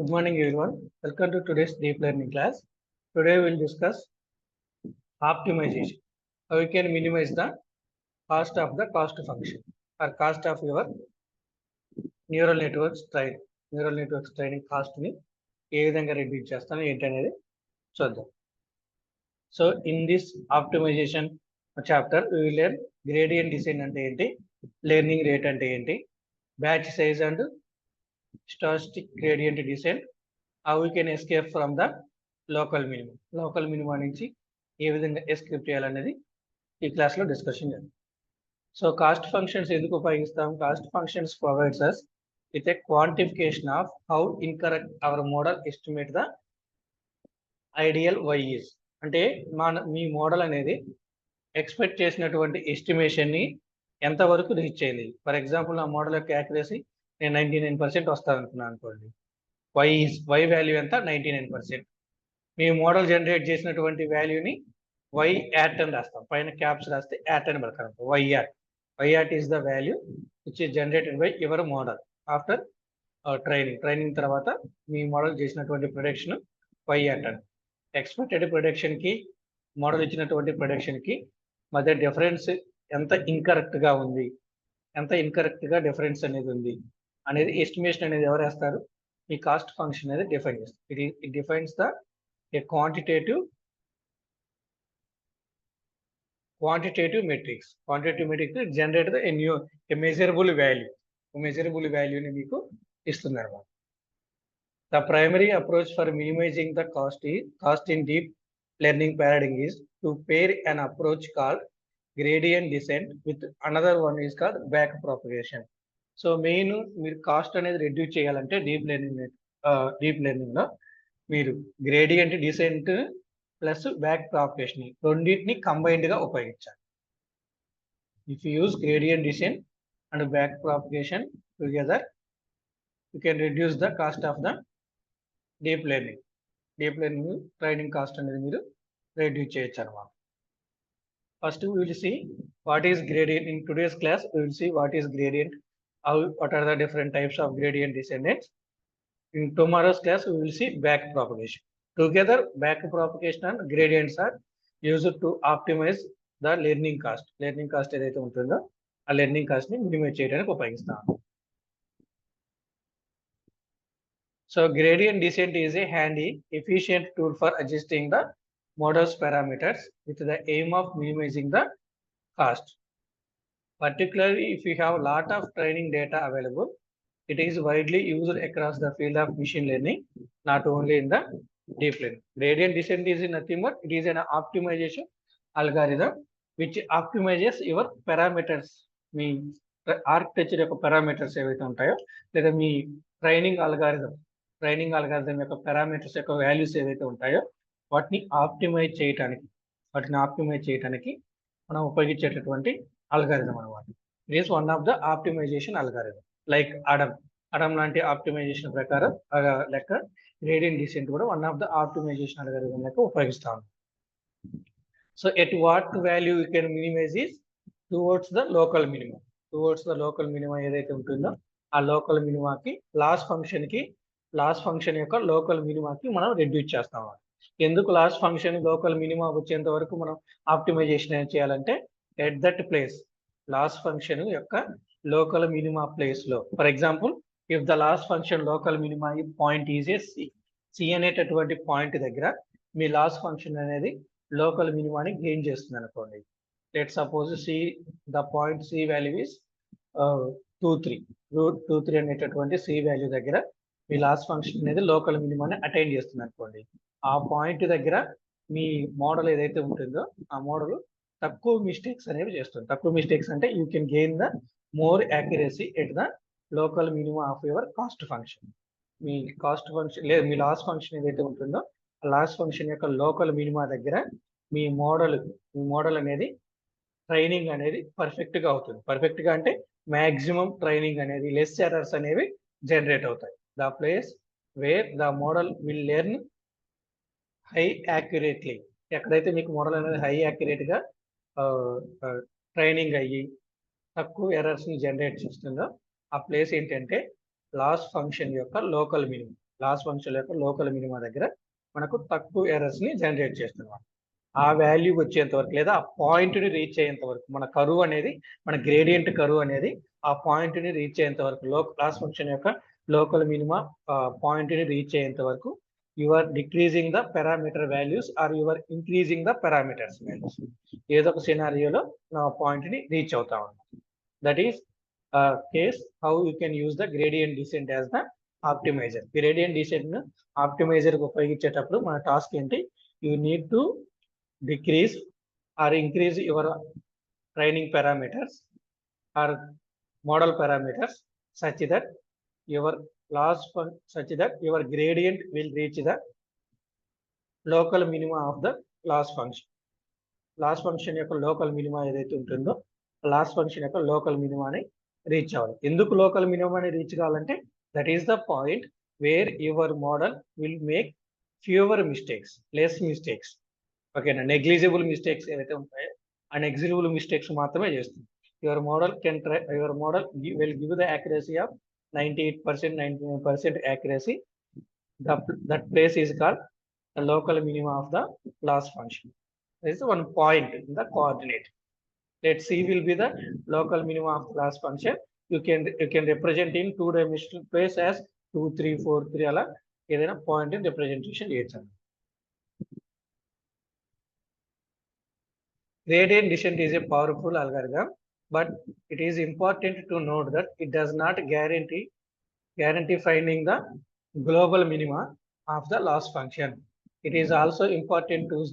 Good morning, everyone. Welcome to today's deep learning class. Today we will discuss optimization. How you can minimize the cost of the cost function or cost of your neural networks training. Neural networks training cost ni ఏ విధంగా reduce చేస్తాను ఏంటి అనేది చూద్దాం. So in this optimization chapter we will learn gradient descent అంటే ఏంటి, learning rate అంటే ఏంటి, batch size and statistic gradient descent, how we can escape from the local minimum. Local minimum నుంచి ఏ విధంగా ఎస్కేప్ చేయాలనేది ఈ క్లాస్లో డిస్కషన్ చేద్దాం. సో కాస్ట్ ఫంక్షన్స్ ఎందుకు ఉపయోగిస్తాం? Cost functions provides us with a quantification of how incorrect our model estimate the ideal y is. అంటే మీ మోడల్ అనేది ఎక్స్పెక్ట్ చేసినటువంటి ఎస్టిమేషన్ని ఎంతవరకు రీచ్ చేయాలి. ఫర్ ఎగ్జాంపుల్ నా మోడల్ యొక్క యాక్యురసీ నేను 99% వస్తాను అనుకున్నాను అనుకోండి. వై వాల్యూ ఎంత? 99%. మీ మోడల్ జనరేట్ చేసినటువంటి వాల్యూని వై యాట్ అని రాస్తాం, పైన క్యాప్స్ రాస్తే యాట్ అని పడతాం. Y hat is the value which is generated by your model after training తర్వాత మీ మోడల్ చేసినటువంటి ప్రొడక్షన్ వైయాట్ అని. ఎక్స్పెక్టెడ్ ప్రొడక్షన్కి మోడల్ ఇచ్చినటువంటి ప్రొడక్షన్కి మధ్య డిఫరెన్స్ ఎంత ఇన్కరెక్ట్గా ఉంది, ఎంత ఇన్కరెక్ట్గా డిఫరెన్స్ అనేది ఉంది అనేది ఎస్టిమేషన్ అనేది ఎవరు వేస్తారు? ఈ కాస్ట్ ఫంక్షన్ అనేది డిఫైన్ చేస్తుంది. It defines the a quantitative metrics. Quantitative metrics generate a measurable వాల్యూని మీకు ఇస్తుంది అనమాట. The primary approach for minimizing the cost in deep learning paradigm is to pair an approach called gradient descent with another one is called back propagation. So main మీరు cost అనేది reduce చేయాలంటే deep learning లో మీరు gradient descent plus back propagation రెండింటిని combined గా ఉపయోగించాలి. If you use gradient descent and back propagation together you can reduce the cost of the deep learning training cost అనేది మీరు రెడ్యూస్ చేయొచ్చు అనమాట. First we will see what is gradient. In today's class we will see what is gradient, what are the different types of gradient descendants. In tomorrow's class we will see back propagation. Together back propagation and gradients are used to optimize the learning cost ఏదైతే ఉంటుందో ఆ learning cost ని minimise చేయడానికి ఉపయోగిస్తాం. So gradient descent is a handy, efficient tool for adjusting the model's parameters with the aim of minimizing the cost. Particularly if you have a lot of training data available, it is widely used across the field of machine learning, not only in the deep learning. Gradient descent is nothing but it is an optimization algorithm which optimizes your parameters. మీ architecture యొక్క parameters ఏవైతే ఉంటాయో లేదా మీ training algorithm యొక్క parameters యొక్క values ఏవైతే ఉంటాయో వాటిని ఆప్టిమైజ్ చేయడానికి మనం ఉపయోగించేటటువంటి అల్గారిథం అనమాట. It is one of the optimization algorithm. Like Adam లాంటి ఆప్టిమైజేషన్ ప్రకారం లెక్క గ్రేడియంట్ డిసెంట్ కూడా one of the optimization algorithm లెక్క ఉపయోగిస్తాం. So at what value you can minimize is towards the local minimum ఏదైతే ఉంటుందో ఆ లోకల్ మినిమాకి లాస్ ఫంక్షన్ యొక్క లోకల్ మినిమాకి మనం రెడ్యూస్ చేస్తాం. ఎందుకు లాస్ ఫంక్షన్ లోకల్ మినిమా వచ్చేంత వరకు మనం ఆప్టిమైజేషన్ చేయాలంటే at that place loss function యొక్క లోకల్ మినిమా ప్లేస్ లో, for example if the loss function local minima point is a C అనేటటువంటి పాయింట్ దగ్గర మీ లాస్ ఫంక్షన్ అనేది లోకల్ మినిమాని గెయిన్ చేస్తుంది అనుకోండి. Let suppose the point C value is 2,3 అనేటటువంటి సి వాల్యూ దగ్గర మీ లాస్ ఫంక్షన్ అనేది లోకల్ మినిమాని అటైన్ చేస్తుంది అనుకోండి. ఆ పాయింట్ దగ్గర మీ మోడల్ ఏదైతే ఉంటుందో ఆ మోడల్ తక్కువ మిస్టేక్స్ అనేవి చేస్తుంది. తక్కువ మిస్టేక్స్ అంటే you can gain the more accuracy at the local minimum of your cost function. మీ కాస్ట్ ఫంక్షన్ లేదా మీ లాస్ ఫంక్షన్ ఏదైతే ఉంటుందో ఆ లాస్ ఫంక్షన్ యొక్క లోకల్ మినిమా దగ్గర మీ మోడల్ అనేది ట్రైనింగ్ అనేది పర్ఫెక్ట్గా అవుతుంది. పర్ఫెక్ట్గా అంటే మ్యాక్సిమం ట్రైనింగ్ అనేది లెస్ ఎర్రర్స్ అనేవి జనరేట్ అవుతాయి. The place where the model will learn high accurately. ఎక్కడైతే మీకు మోడల్ అనేది హై యాక్యురేట్ గా ట్రైనింగ్ అయ్యి తక్కువ ఎర్రర్స్ ని జనరేట్ చేస్తుందో ఆ ప్లేస్ ఏంటంటే లాస్ ఫంక్షన్ యొక్క లోకల్ మినిమం. లాస్ ఫంక్షన్ యొక్క లోకల్ మినిమా దగ్గర మనకు తక్కువ ఎర్రర్స్ ని జనరేట్ చేస్తున్నాం. ఆ వాల్యూ వచ్చేంత వరకు లేదా ఆ పాయింట్ ని రీచ్ అయ్యేంత వరకు మన కరువు అనేది మన గ్రేడియంట్ కరువు అనేది ఆ పాయింట్ ని రీచ్ అయ్యేంత వరకు లాస్ ఫంక్షన్ యొక్క లోకల్ మినిమా పాయింట్ ని రీచ్ అయ్యేంత వరకు you are decreasing the parameter values or you are increasing the parameters values. ఏదో ఒక సినారియోలో నా పాయింట్ ని రీచ్ అవుతా ఉన్నాం. That is case how you can use the gradient descent as the optimizer. Gradient descent ను optimizer ఉపయోగించేటప్పుడు మన task ఏంటి, you need to decrease or increase your training parameters or model parameters such that your such that your gradient will reach the local minima of the loss function. Loss function యొక్క local minima ఏదైతే ఉంటుందో loss function యొక్క local మినిమాని reach అవ్వాలి. ఎందుకు local మినిమాని reach కావాలంటే that is the point where your model will make fewer mistakes, less mistakes. ఓకేనా, నెగ్లిజిబుల్ మిస్టేక్స్ ఏదైతే ఉంటాయో ఆ నెగ్లిజిబుల్ మిస్టేక్స్ మాత్రమే చేస్తుంది. Your model will give the accuracy of 98%, 99% accuracy. That place is called the local minima of the loss function. This is one point in the coordinate. Let C will be the local minima of the loss function. You can represent in two-dimensional place as 2, 3, 4, 3 ala ఏదైనా point in representation చేయొచ్చు. Gradient descent is a powerful algorithm, but it is important to note that it does not guarantee finding the global minima of the loss function. It is also important to use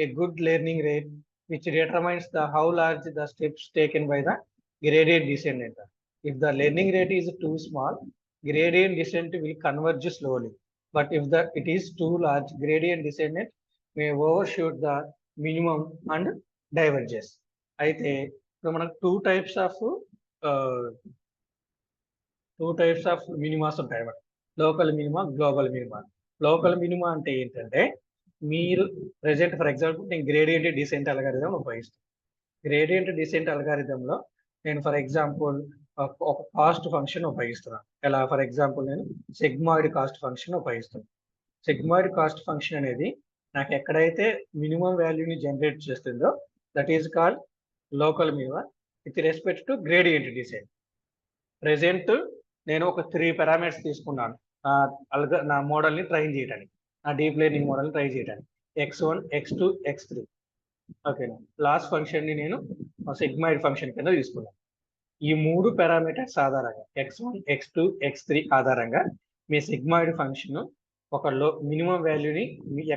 a good learning rate which determines how large the steps taken by the gradient descent. If the learning rate is too small, gradient descent will converge slowly. But if it is too large, gradient descent may overshoot the minimum and diverges. అయితే ఇప్పుడు మనకు two types of minimas ఉంటాయి అన్నమాట. Local minima, global minima. Local minima అంటే ఏంటంటే మీరు present for example నేను gradient descent algorithm ఉపయోగిస్తాను. గ్రేడియంట్ డిసెంట్ అల్గారిథంలో నేను ఫర్ ఎగ్జాంపుల్ ఒక కాస్ట్ ఫంక్షన్ ఉపయోగిస్తున్నాను. ఎలా ఫర్ ఎగ్జాంపుల్ నేను సిగ్మాయిడ్ కాస్ట్ ఫంక్షన్ ఉపయోగిస్తున్నాను. సిగ్మాయిడ్ కాస్ట్ ఫంక్షన్ అనేది నాకు ఎక్కడైతే మినిమం వాల్యూని జనరేట్ చేస్తుందో that is called local minima with respect to gradient descent. Present నేను ఒక 3 పారామీటర్స్ తీసుకున్నాను నా మోడల్ని ట్రైన్ చేయడానికి, నా డీప్ లెర్నింగ్ మోడల్ని ట్రైన్ చేయడానికి. x1, x2, x3. ఓకేనా, లాస్ ఫంక్షన్ని నేను సిగ్మాయిడ్ ఫంక్షన్ కింద తీసుకున్నాను. ఈ 3 పారామీటర్స్ ఆధారంగా x1, x2, x3 ఆధారంగా మీ సిగ్మాయిడ్ ఫంక్షన్ ఒక మినిమం వాల్యూని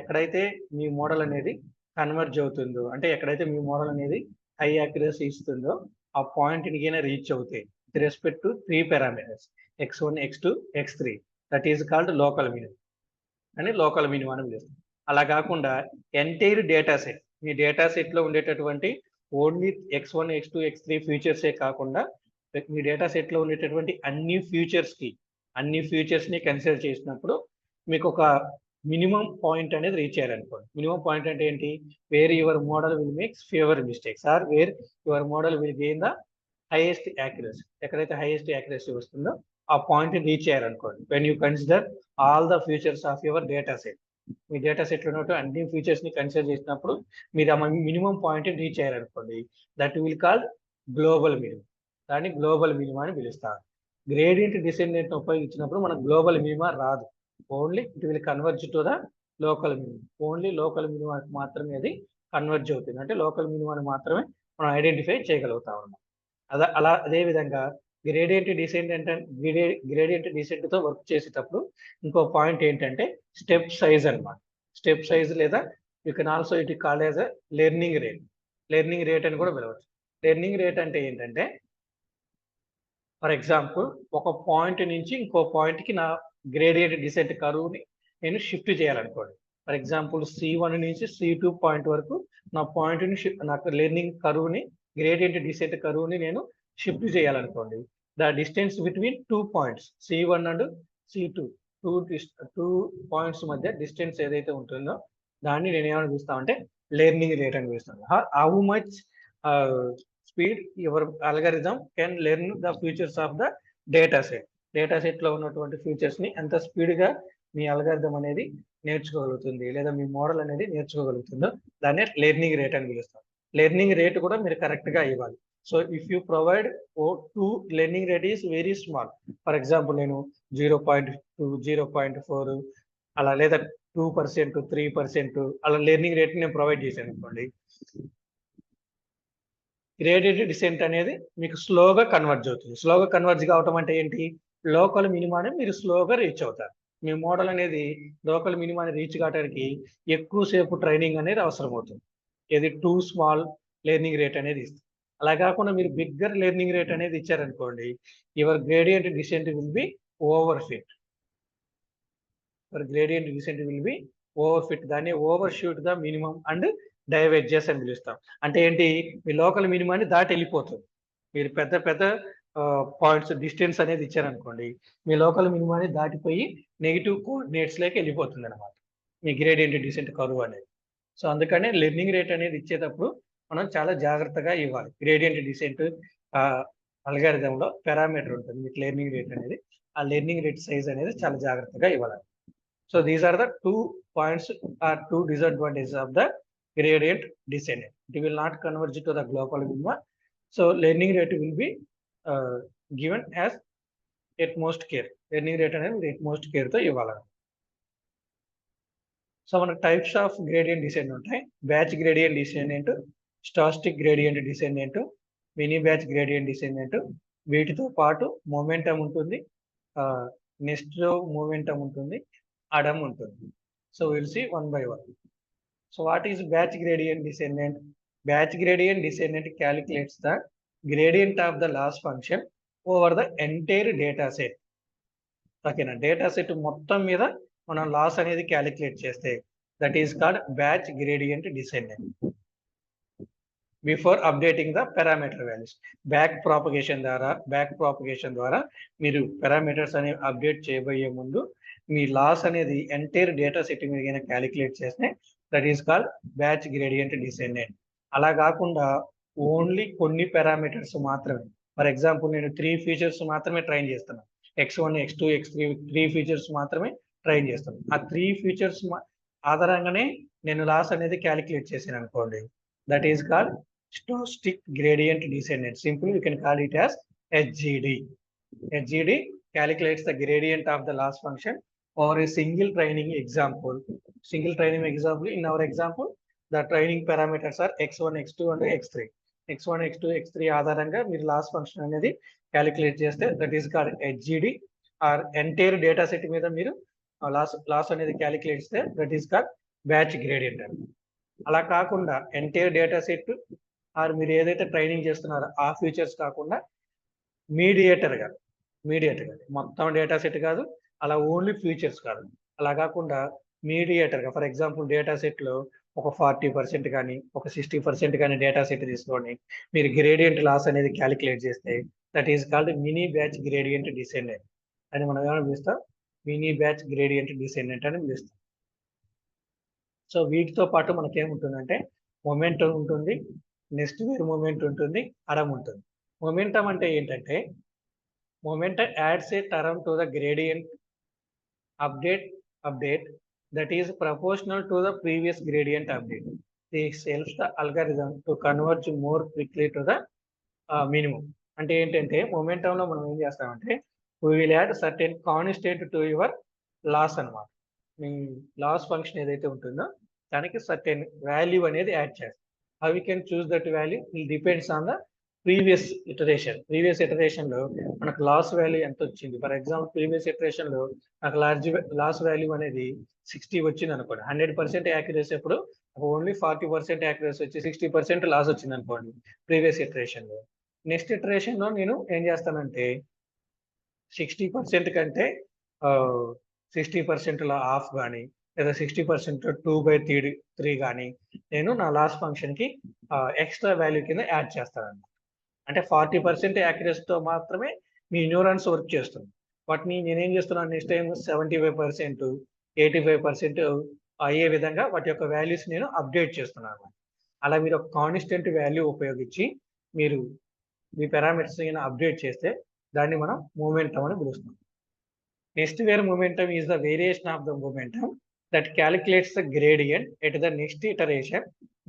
ఎక్కడైతే మీ మోడల్ అనేది కన్వర్జ్ అవుతుందో, అంటే ఎక్కడైతే మీ మోడల్ అనేది హై యాక్యురసీ ఇస్తుందో ఆ పాయింట్ని రీచ్ అవుతాయి with respect to 3 parameters x1, x2, x3. That is called local minimum అని లోకల్ మినిమం అని పిలుస్తాం. అలా కాకుండా ఎంటైర్ డేటా సెట్, మీ డేటా సెట్లో ఉండేటటువంటి ఓన్లీ x1, x2, x3 ఫ్యూచర్సే కాకుండా మీ డేటా సెట్లో ఉండేటటువంటి అన్ని ఫ్యూచర్స్ని కన్సిడర్ చేసినప్పుడు మీకు ఒక మినిమం పాయింట్ అనేది రీచ్ చేయాలనుకోండి. మినిమం పాయింట్ అంటే ఏంటి, where your model will makes fewer mistakes or where your model will gain the highest accuracy. ఎక్కడైతే హైయెస్ట్ యాక్యురసీ వస్తుందో ఆ పాయింట్ రీచ్ చేయాలనుకోండి. When you consider all the features of your data set, మీ data సెట్లో ఉన్నట్టు అన్ని ఫీచర్స్ని consider చేసినప్పుడు మీరు ఆ మినిమం పాయింట్ రీచ్ చేయాలనుకోండి, that will call global minimum. దాన్ని గ్లోబల్ మినిమా అని పిలుస్తారు. గ్రేడియంట్ డిసెండెంట్ ఉపయోగించినప్పుడు మనకు గ్లోబల్ మినిమా రాదు. Only it will converge to the local minimum. Only local minima మాత్రమే అది కన్వర్జ్ అవుతుంది. అంటే లోకల్ మినిమాని మాత్రమే మనం ఐడెంటిఫై చేయగలుగుతా ఉన్నాం. అదే విధంగా గ్రేడియంట్ డిసెంట్ తో వర్క్ చేసేటప్పుడు ఇంకో పాయింట్ ఏంటంటే స్టెప్ సైజ్ అన్నమాట. స్టెప్ సైజ్ లేదా you can also it called as learning rate అని కూడా పిలవచ్చు. లెర్నింగ్ రేట్ అంటే ఏంటంటే ఫర్ ఎగ్జాంపుల్ ఒక పాయింట్ నుంచి ఇంకో పాయింట్కి నా గ్రేడియంట్ డిసెంట్ కరువుని నేను షిఫ్ట్ చేయాలనుకోండి. ఫర్ ఎగ్జాంపుల్ C1 నుంచి C2 పాయింట్ వరకు నా పాయింట్ని నాకు లెర్నింగ్ కరువుని గ్రేడియంట్ డిసెంట్ కరువుని నేను షిఫ్ట్ చేయాలనుకోండి. The distance between 2 points C1 and C2 two points మధ్య డిస్టెన్స్ ఏదైతే ఉంటుందో దాన్ని నేను ఏమని పిలుస్తామంటే లెర్నింగ్ రేట్ అని పిలుస్తాను. How much speed your algorithm can learn the features of the data set. Data సెట్లో ఉన్నటువంటి ఫీచర్స్ని ఎంత స్పీడ్గా మీ అల్గారిథం అనేది నేర్చుకోగలుగుతుంది లేదా మీ మోడల్ అనేది నేర్చుకోగలుగుతుందో దాన్ని లెర్నింగ్ రేట్ అని పిలుస్తాం. లెర్నింగ్ రేట్ కూడా మీరు కరెక్ట్ గా ఇవ్వాలి. So if you provide two learning rate is very small, for example నేను 0.2 0.4 అలా లేదా 2% 3% అలా లెర్నింగ్ రేట్ నేను ప్రొవైడ్ చేశాను అనుకోండి, గ్రేడెడ్ డిసెంట్ అనేది మీకు స్లోగా కన్వర్జ్ అవుతుంది. స్లోగా కన్వర్జ్ కావటం అంటే ఏంటి, లోకల్ మినిమాని మీరు స్లోగా రీచ్ అవుతారు. మీ మోడల్ అనేది లోకల్ మినిమాని రీచ్ కావడానికి ఎక్కువసేపు ట్రైనింగ్ అనేది అవసరం అవుతుంది. ఇది టూ స్మాల్ లెర్నింగ్ రేట్ అనేది ఇస్తుంది. అలా కాకుండా మీరు బిగ్గర్ లెర్నింగ్ రేట్ అనేది ఇచ్చారనుకోండి, your gradient descent will be overfit. Your gradient descent will be overfit. దాన్ని overshoot the minimum and diverges అని పిలుస్తాం. అంటే ఏంటి, మీ లోకల్ మినిమాన్ని దాటి వెళ్ళిపోతుంది. మీరు పెద్ద పెద్ద పాయింట్స్ డిస్టెన్స్ అనేది ఇచ్చారనుకోండి, మీ లోకల్ మినిమాన్ని దాటిపోయి నెగిటివ్ కోఆర్డినేట్స్ లోకి వెళ్ళిపోతుంది అనమాట మీ గ్రేడియంట్ డిసెంట్ కర్వ్ అనేది. సో అందుకనే లెర్నింగ్ రేట్ అనేది ఇచ్చేటప్పుడు మనం చాలా జాగ్రత్తగా ఇవ్వాలి. గ్రేడియంట్ డిసెంట్ అల్గారిథంలో పారామీటర్ ఉంటుంది మీకు లెర్నింగ్ రేట్ అనేది. ఆ లెర్నింగ్ రేట్ సైజ్ అనేది చాలా జాగ్రత్తగా ఇవ్వాలి. So these are the 2 points or 2 disadvantages of the gradient descendant. It will not converge to the global minima. So learning rate will be given as utmost care. Learning rate అనేది utmost care తో ఇవ్వాలి. So మనకు types of gradient descendant ఉంటాయి. Batch gradient descendant, static gradient descendant, mini batch gradient descendant. వీటితో పాటు momentum ఉంటుంది, next momentum ఉంటుంది, అడం ఉంటుంది. So we'll see one by one. So what is batch gradient descendant? Batch gradient descendant calculates the gradient of the loss function over the entire data set. ఓకేనా, data set మొత్తం మీద మనం loss అనేది calculate చేస్తే that is called batch gradient descendant. Before updating the parameter values, back propagation ద్వారా మీరు parameters అనేవి update చేయబోయే ముందు మీ లాస్ అనేది ఎంటైర్ డేటా సెట్ మీద క్యాలిక్యులేట్ చేస్తే that is called batch gradient descendant. అలా కాకుండా ఓన్లీ కొన్ని పారామీటర్స్ మాత్రమే, ఫర్ ఎగ్జాంపుల్ నేను 3 ఫీచర్స్ మాత్రమే ట్రైన్ చేస్తున్నాను, X1 X2 X3 3 ఫీచర్స్ మాత్రమే ట్రైన్ చేస్తాను. ఆ 3 ఫీచర్స్ ఆధారంగానే నేను లాస్ అనేది క్యాలిక్యులేట్ చేశాను అనుకోండి, that is called static gradient descendant. Simple you can call it as HGD. HGD calculates the gradient of the loss function or a single training example. In our example, the training parameters are X1, X2 and X3. X1, X2, X3 ఆధారంగా మీరు loss function అనేది calculate చేస్తే that is called HGD. Or entire data set మీద మీరు loss అనేది calculate చేస్తే that is called batch gradient. అలా కాకుండా ఎంటైర్ డేటా సెట్ ఆర్ మీరు ఏదైతే ట్రైనింగ్ చేస్తున్నారో ఆ ఫీచర్స్ కాకుండా మీడియేటర్ గా మొత్తం డేటా సెట్ కాదు, అలా ఓన్లీ ఫీచర్స్ కాదు, అలా కాకుండా మీడియేటర్ గా ఫర్ ఎగ్జాంపుల్ డేటా సెట్ లో ఒక 40% కానీ ఒక 60% కానీ డేటా సెట్ తీసుకొని మీరు గ్రేడియంట్ లాస్ అనేది క్యాలిక్యులేట్ చేస్తే that is called mini batch gradient descendant అని మనం ఏమైనా పిలుస్తాం, మినీ బ్యాచ్ గ్రేడియంట్ డిసెండెంట్ అని పిలుస్తాం. సో వీటితో పాటు మనకేముంటుందంటే మొమెంటం ఉంటుంది, నెక్స్ట్ వేర్ మూమెంట్ ఉంటుంది, అడం ఉంటుంది. మొమెంటం అంటే ఏంటంటే momentum adds a term to the gradient update that is proportional to the previous gradient update. This helps the algorithm to converge more quickly to the minimum. అంటే ఏంటంటే momentum లో మనం ఏం చేస్తామంటే we will add certain constant to your loss అన్నమాట. మీ loss function ఏదైతే ఉంటుందో దానికి సర్టెన్ వాల్యూ అనేది యాడ్ చేస్తాం. how we can choose that value will depends on the previous iteration లో మనకు లాస్ వాల్యూ ఎంత వచ్చింది. ఫర్ ఎగ్జాంపుల్ ప్రీవియస్ ఇటరేషన్ లో నాకు లాస్ వాల్యూ అనేది 60 వచ్చింది అనుకోండి, 100% యాక్యురసీ అప్పుడు ఓన్లీ 40% యాక్యురసీ వచ్చి 60% లాస్ వచ్చింది అనుకోండి ప్రీవియస్ ఇటరేషన్ లో. నెక్స్ట్ ఇటరేషన్ లో నేను ఏం చేస్తానంటే 60% కంటే 60% ఆఫ్ కానీ లేదా 60% 2/3 కానీ నేను నా లాస్ ఫంక్షన్ కి ఎక్స్ట్రా వాల్యూ కింద యాడ్ చేస్తాను. అంటే 40% యాక్యురసీతో మాత్రమే మీ న్యూరాన్స్ వర్క్ చేస్తుంది. వాటిని నేనేం చేస్తున్నాను నెక్స్ట్ టైం 75%, 85% అయ్యే విధంగా వాటి యొక్క వాల్యూస్ నేను అప్డేట్ చేస్తున్నాను. అలా మీరు ఒక కాన్స్టెంట్ వాల్యూ ఉపయోగించి మీరు మీ పారామీటర్స్ అప్డేట్ చేస్తే దాన్ని మనం మూమెంటం అని పిలుస్తాం. Next where momentum is the variation of the momentum that calculates the gradient at the next iteration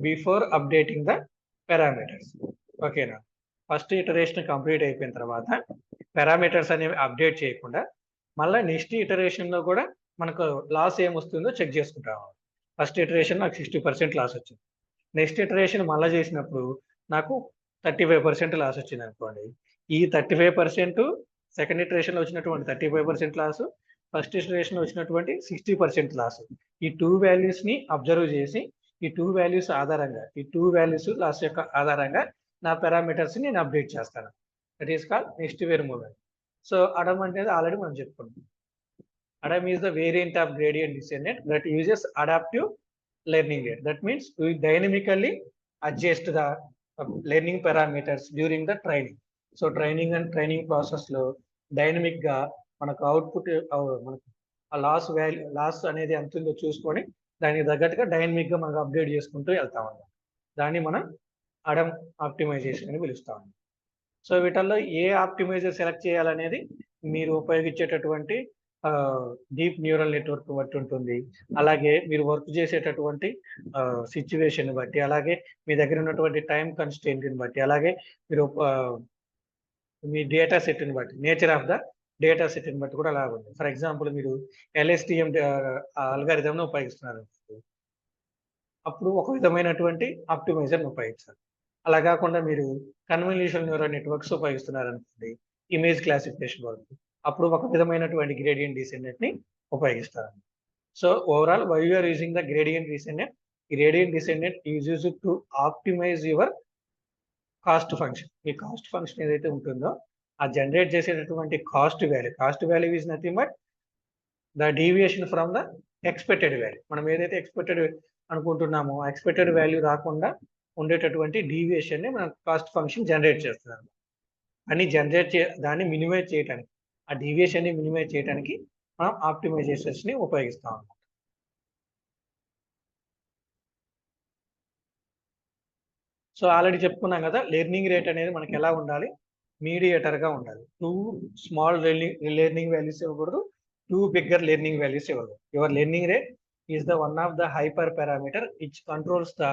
before updating the parameters. ఓకేనా, ఫస్ట్ ఇటరేషన్ కంప్లీట్ అయిపోయిన తర్వాత పారామీటర్స్ అనేవి అప్డేట్ చేయకుండా మళ్ళీ నెక్స్ట్ ఇటరేషన్లో కూడా మనకు లాస్ ఏమొస్తుందో చెక్ చేసుకుంటాం. ఫస్ట్ ఇటరేషన్ నాకు 60% లాస్ వచ్చింది. నెక్స్ట్ ఇటరేషన్ మళ్ళీ చేసినప్పుడు నాకు 35% లాస్ వచ్చింది అనుకోండి. ఈ 35% సెకండ్ ఇటరేషన్లో వచ్చినటువంటి 35% లాస్, ఫస్ట్ ఇటరేషన్లో వచ్చినటువంటి 60% లాస్. ఈ 2 వాల్యూస్ని అబ్జర్వ్ చేసి ఈ 2 వాల్యూస్ ఆధారంగా ఈ 2 వాల్యూస్ లాస్ యొక్క ఆధారంగా నా పారామీటర్స్ నేను అప్డేట్ చేస్తాను. That is called next where movement. So Adam అనేది ఆల్రెడీ మనం చెప్పుకున్నాం. Adam is the variant of gradient descendant that uses adaptive learning rate. That means we dynamically adjust the learning parameters during the training. So training and training process లో dynamic గా మనకు output మనకు ఆ loss అనేది ఎంత ఉందో చూసుకొని దానికి తగ్గట్టుగా డైనమిక్ గా మనకు అప్డేట్ చేసుకుంటూ వెళ్తాం అన్నమాట. దాన్ని మనం అడమ్ ఆప్టిమైజేషన్ అని పిలుస్తాం. సో వీటిల్లో ఏ ఆప్టిమైజర్ సెలెక్ట్ చేయాలనేది మీరు ఉపయోగించేటటువంటి డీప్ న్యూరల్ నెట్వర్క్ బట్టి ఉంటుంది. అలాగే మీరు వర్క్ చేసేటటువంటి సిచ్యువేషన్ బట్టి, అలాగే మీ దగ్గర ఉన్నటువంటి టైం కన్స్టెంట్ని బట్టి, అలాగే మీరు మీ డేటా సెట్ని బట్టి, నేచర్ ఆఫ్ ద డేటా సెట్ని బట్టి కూడా అలా ఉంది. ఫర్ ఎగ్జాంపుల్ మీరు LSTM అల్గారిథంను ఉపయోగిస్తున్నారు, అప్పుడు ఒక విధమైనటువంటి ఆప్టిమైజర్ని ఉపయోగించాలి. అలా కాకుండా మీరు కన్వల్యూషన్ న్యూరల్ నెట్వర్క్స్ ఉపయోగిస్తున్నారు అనుకోండి, ఇమేజ్ క్లాసిఫికేషన్ వరకు, అప్పుడు ఒక విధమైనటువంటి గ్రేడియంట్ డిసెండెంట్ ని ఉపయోగిస్తారు. So overall why you are using the gradient descendent, gradient descendent is used to optimise your cost function. మీ కాస్ట్ ఫంక్షన్ ఏదైతే ఉంటుందో ఆ జనరేట్ చేసేటటువంటి cost value is nothing but the deviation from the expected value. మనం ఏదైతే expected అనుకుంటున్నామో ఆ expected value రాకుండా ఉండేటటువంటి డీవియేషన్ ని మనం కాస్ట్ ఫంక్షన్ జనరేట్ చేస్తున్నాము. అని దాన్ని మినిమైజ్ చేయడానికి, ఆ డీవియేషన్ ని మినిమైజ్ చేయడానికి మనం ఆప్టిమైజేషన్స్ ని ఉపయోగిస్తాం అన్నమాట. సో ఆల్రెడీ చెప్పుకున్నాం కదా, లెర్నింగ్ రేట్ అనేది మనకి ఎలా ఉండాలి, మీడియేటర్ గా ఉండాలి. 2 స్మాల్ లెర్నింగ్ వాల్యూస్ ఇవ్వకూడదు, 2 బిగ్గర్ లెర్నింగ్ వాల్యూస్ ఇవ్వకూడదు. Your learning rate is the one of the hyper parameter which controls the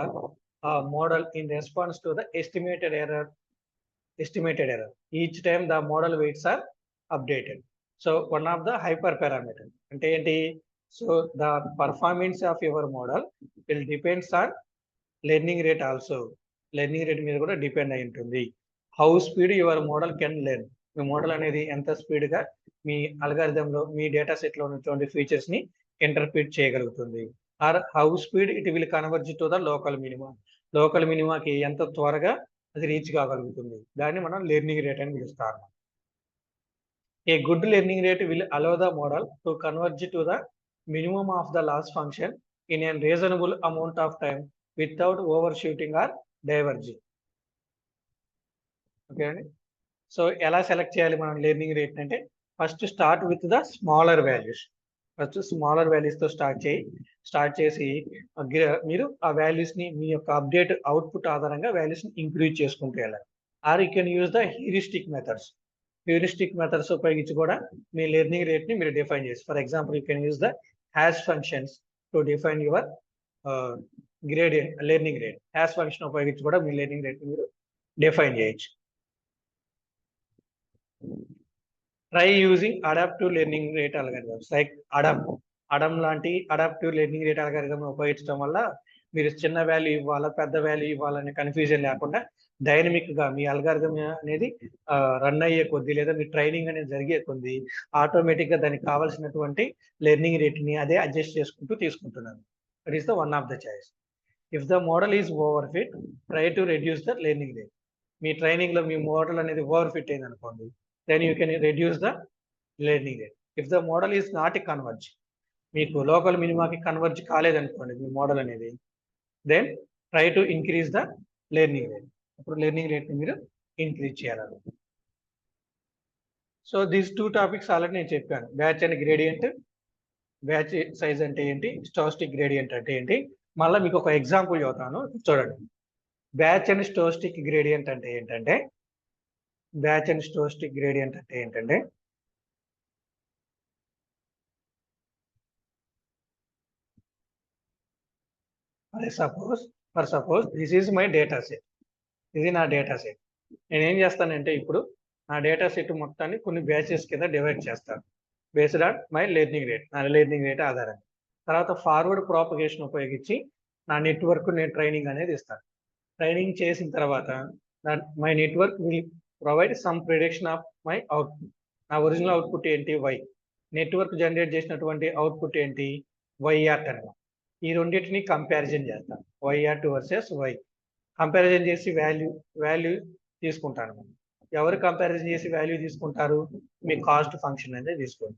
model in response to the estimated error. Each time the model weights are updated. So one of the hyperparameter ante enti, so the performance of your model will depends on learning rate also. Learning rate మీద కూడా depend అయి ఉంటుంది. How speed your model can learn, me model అనేది ఎంత speed గా మీ algorithm లో మీ data set లో ఉన్నటువంటి ఫీచర్స్ ని ఇంటర్ప్రిట్ చేయగలుగుతుంది. Or how speed it will converge to the local మినిమాకి ఎంత త్వరగా అది రీచ్ కాగలుగుతుంది. దాన్ని మనం లెర్నింగ్ రేట్ అని పిలుస్తాం. A good learning rate will allow the model to converge to the minimum of the loss function in an reasonable amount of time without overshooting or diverging. Okay అండి. So ఎలా select చేయాలి మనం learning rate అంటే, first start with the smaller values. First smaller values తో start చేసి మీరు ఆ values ని మీ యొక్క అప్డేట్ అవుట్పుట్ ఆధారంగా వాల్యూస్ ని ఇంక్రీజ్ చేసుకుంటూ వెళ్ళాలి. Or you can use the heuristic methods ఉపయోగించి కూడా మీ లెర్నింగ్ రేట్ ని మీరు డిఫైన్ చేసి, for example you can use the hash functions to define your learning rate. Hash function ఉపయోగించి కూడా మీ లెర్నింగ్ రేట్ ని మీరు డిఫైన్ చేయొచ్చు. Try using adaptive learning rate algorithms like Adam లాంటి అడాప్టివ్ లెర్నింగ్ రేట్ అల్గారిథం ఉపయోగించడం వల్ల మీరు చిన్న వాల్యూ ఇవ్వాలా పెద్ద వాల్యూ ఇవ్వాలనే కన్ఫ్యూజన్ లేకుండా డైనమిక్ గా మీ అల్గారిథం అనేది రన్ అయ్యే కొద్దీ లేదా మీ ట్రైనింగ్ అనేది జరిగే కొద్దీ ఆటోమేటిక్ గా దానికి కావాల్సినటువంటి లెర్నింగ్ రేట్ ని అదే అడ్జస్ట్ చేసుకుంటూ తీసుకుంటున్నాను. That is the one of the choice. If the model is over fit, try to reduce the learning rate. Me training లో మీ మోడల్ అనేది ఓవర్ ఫిట్ అయింది అనుకోండి, then you can reduce the learning rate. If the model is not converge, మీకు local మినిమాకి converge కాలేదనుకోండి మీ model అనేది, then try to increase the learning rate. అప్పుడు లెర్నింగ్ రేట్ ని మీరు ఇంక్రీజ్ చేయాలి. సో దీస్ 2 టాపిక్స్ ఆల్రెడీ నేను చెప్పాను. Batch and gradient, batch size అంటే ఏంటి, స్టోస్టిక్ గ్రేడియంట్ అంటే ఏంటి. మళ్ళీ మీకు ఒక ఎగ్జాంపుల్ చెప్తాను, చూడండి. బ్యాచ్ అండ్ స్టోస్టిక్ గ్రేడియంట్ అంటే ఏంటంటే, బ్యాచ్ అండ్ స్టోస్టిక్ గ్రేడియంట్ అంటే ఏంటంటే, for suppose this is my data set. ఇది నా డేటా సెట్. నేనేం చేస్తానంటే ఇప్పుడు నా డేటా సెట్ మొత్తాన్ని కొన్ని బ్యాచెస్ కింద డివైడ్ చేస్తాను based on my learning rate, నా లెర్నింగ్ రేట్ ఆధారంగా. తర్వాత ఫార్వర్డ్ ప్రాపగేషన్ ఉపయోగించి నా నెట్వర్క్ నేను ట్రైనింగ్ అనేది ఇస్తాను. ట్రైనింగ్ చేసిన తర్వాత my network will provide some prediction of my output. నా ఒరిజినల్ అవుట్పుట్ ఏంటి? వై. నెట్వర్క్ జనరేట్ చేసినటువంటి అవుట్పుట్ ఏంటి? వైఆర్ అనమాట. ఈ రెండింటిని కంపారిజన్ చేస్తాను, y r to versus y. Comparison చేసి వాల్యూ తీసుకుంటాను. ఎవరు కంపారిజన్ చేసి వాల్యూ తీసుకుంటారు? మీ కాస్ట్ ఫంక్షన్ అనేది తీసుకోండి.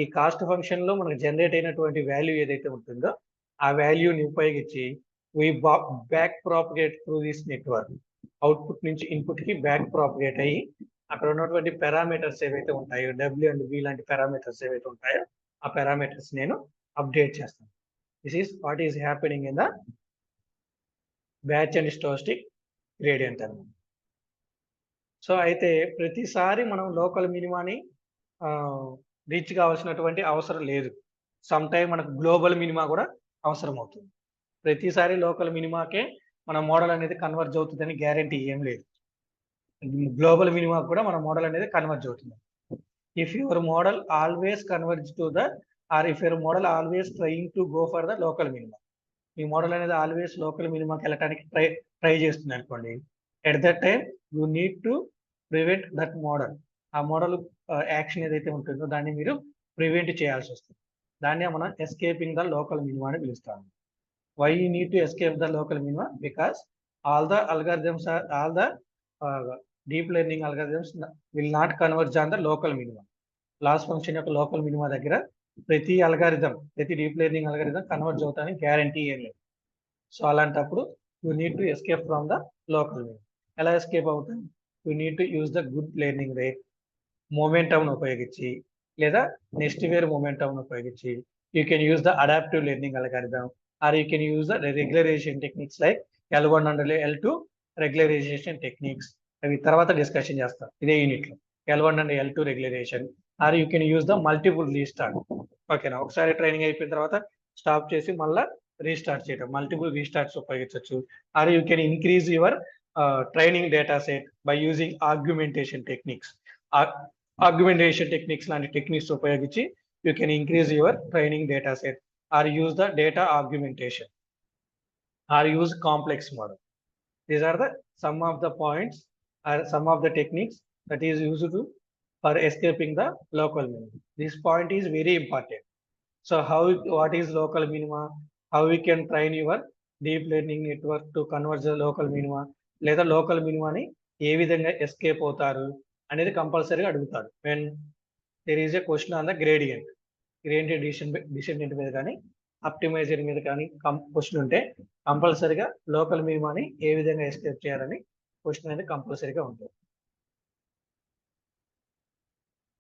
ఈ కాస్ట్ ఫంక్షన్ లో మనకు జనరేట్ అయినటువంటి వాల్యూ ఏదైతే ఉంటుందో ఆ వాల్యూని ఉపయోగించి back propagate through this network. Output నుంచి ఇన్పుట్ కి బ్యాక్ ప్రాపగేట్ అయ్యి అక్కడ ఉన్నటువంటి పారామీటర్స్ ఏవైతే ఉంటాయో, డబ్ల్యూ అండ్ బి లాంటి పారామీటర్స్ ఏవైతే ఉంటాయో ఆ పారామీటర్స్ నేను అప్డేట్ చేస్తాను. This is what is happening in the batch and stochastic gradient అనమాట. సో అయితే ప్రతిసారి మనం లోకల్ మినిమాని రీచ్ కావాల్సినటువంటి అవసరం లేదు. సమ్ టైం మనకు గ్లోబల్ మినిమా కూడా అవసరం అవుతుంది. ప్రతిసారి లోకల్ మినిమాకే మన మోడల్ అనేది కన్వర్జ్ అవుతుందని గ్యారంటీ ఏం లేదు. గ్లోబల్ మినిమా కూడా మన మోడల్ అనేది కన్వర్జ్ అవుతుంది. If your model always converge to the or if your model always trying to go for the local minima, మీ మోడల్ అనేది ఆల్వేస్ లోకల్ మినిమాకి వెళ్ళడానికి ట్రై చేస్తుంది అనుకోండి, at that time you need to prevent that model. ఆ model action ఏదైతే ఉంటుందో దాన్ని మీరు ప్రివెంట్ చేయాల్సి వస్తుంది. దాన్ని మనం ఎస్కేపింగ్ ద లోకల్ మినిమా అని పిలుస్తాము. Why you need to escape the local minima? Because all the algorithms all the deep learning algorithms will not converge on the local minima. Loss function యొక్క local minima దగ్గర ప్రతి deep learning algorithm converge అవుతానికి guarantee ఏం లేదు. So అలాంటప్పుడు you need to escape from the local minima. ఎలా escape అవుతుంది? You need to use the good learning rate, momentum ఉపయోగించి లేదా నెక్స్ట్ వేర్ మొమెంటమ్ ఉపయోగించి you can use the adaptive learning algorithm or you can use the regularisation techniques like L1 and L2 regularisation techniques. అవి తర్వాత discussion చేస్తాం ఇదే unit లో. L1 and L2 regularisation or you can use the multiple restart. ఓకేనా, ఒకసారి training అయిపోయిన తర్వాత stop చేసి మళ్ళీ రీస్టార్ట్ చేయడం, మల్టిపుల్ రీస్టార్ట్స్ ఉపయోగించవచ్చు. Or you can increase your training data set by using argumentation techniques. Argumentation techniques లాంటి టెక్నిక్స్ ఉపయోగించి you can increase your training data set or use the data argumentation or use complex model. These are the some of the points or some of the techniques that is used for escaping the local minima. This point is very important. So what is local minima? How we can train your deep learning network to converge the local minima? లేదా local మినిమాని ఏ విధంగా escape అవుతారు అనేది కంపల్సరీగా అడుగుతారు. When there is a question on the gradient descendant మీద కానీ optimizer మీద కానీ క్వశ్చన్ ఉంటే కంపల్సరీగా లోకల్ మినిమాని ఏ విధంగా ఎస్కేప్ చేయాలని క్వశ్చన్ అనేది కంపల్సరీగా ఉంటుంది.